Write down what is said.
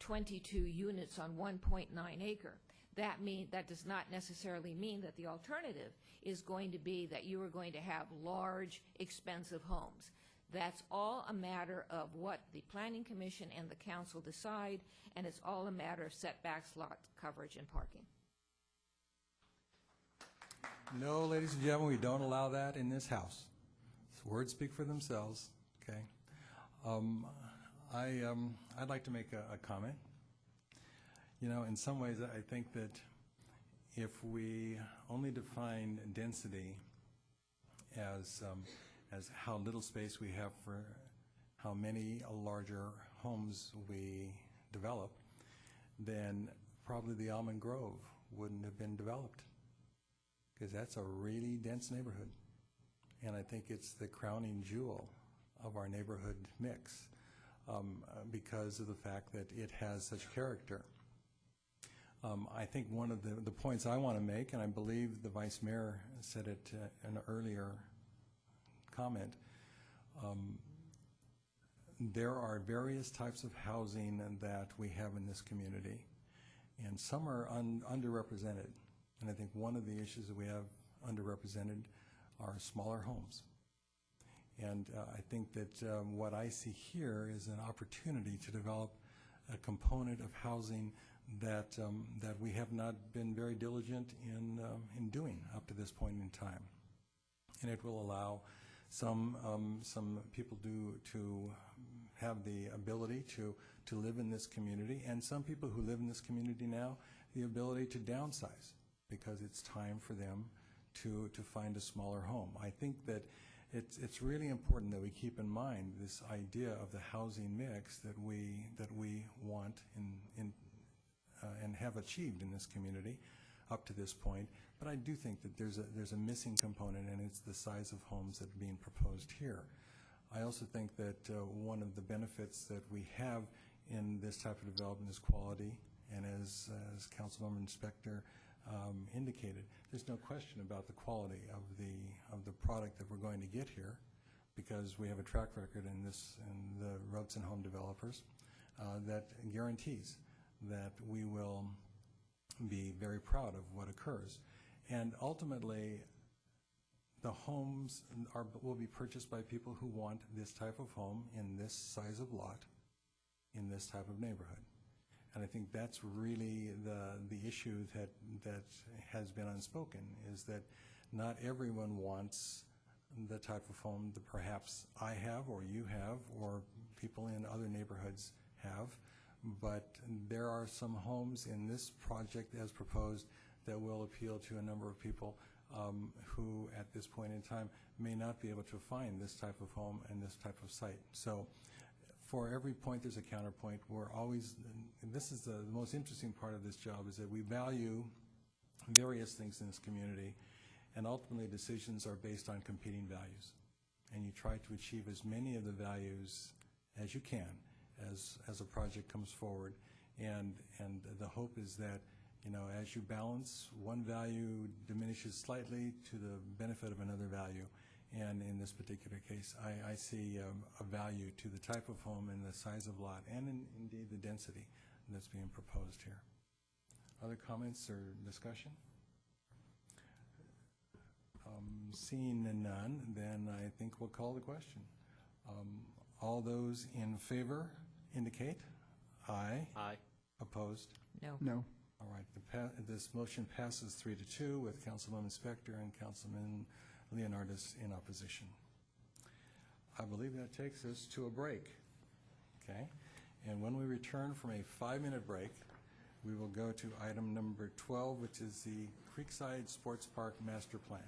22 units on 1.9 acre. That does not necessarily mean that the alternative is going to be that you are going to have large, expensive homes. That's all a matter of what the Planning Commission and the Council decide, and it's all a matter of setbacks, lot coverage, and parking. No, ladies and gentlemen, we don't allow that in this house. Words speak for themselves, okay? I'd like to make a comment. You know, in some ways, I think that if we only define density as how little space we have for how many larger homes we develop, then probably the Almond Grove wouldn't have been developed, because that's a really dense neighborhood. And I think it's the crowning jewel of our neighborhood mix because of the fact that it has such character. I think one of the points I want to make, and I believe the Vice Mayor said it in an earlier comment, there are various types of housing that we have in this community, and some are underrepresented. And I think one of the issues that we have underrepresented are smaller homes. And I think that what I see here is an opportunity to develop a component of housing that that we have not been very diligent in doing up to this point in time. And it will allow some people to have the ability to live in this community, and some people who live in this community now, the ability to downsize, because it's time for them to find a smaller home. I think that it's really important that we keep in mind this idea of the housing mix that we want and have achieved in this community up to this point. But I do think that there's a missing component, and it's the size of homes that are being proposed here. I also think that one of the benefits that we have in this type of development is quality, and as Councilwoman Spector indicated, there's no question about the quality of the product that we're going to get here, because we have a track record in the Rhodson Home Developers that guarantees that we will be very proud of what occurs. And ultimately, the homes will be purchased by people who want this type of home in this size of lot in this type of neighborhood. And I think that's really the issue that has been unspoken, is that not everyone wants the type of home that perhaps I have, or you have, or people in other neighborhoods have. But there are some homes in this project as proposed that will appeal to a number of people who at this point in time may not be able to find this type of home and this type of site. So for every point there's a counterpoint. We're always, and this is the most interesting part of this job, is that we value various things in this community, and ultimately decisions are based on competing values. And you try to achieve as many of the values as you can as a project comes forward. And the hope is that, you know, as you balance, one value diminishes slightly to the benefit of another value. And in this particular case, I see a value to the type of home and the size of lot, and indeed the density that's being proposed here. Other comments or discussion? Seeing none, then I think we'll call the question. All those in favor indicate aye. Aye. Opposed? No. No. All right. This motion passes 3-2 with Councilwoman Spector and Councilman Leonardis in opposition. I believe that takes us to a break. Okay. And when we return from a 5-minute break, we will go to item number 12, which is the Creekside Sports Park Master Plan.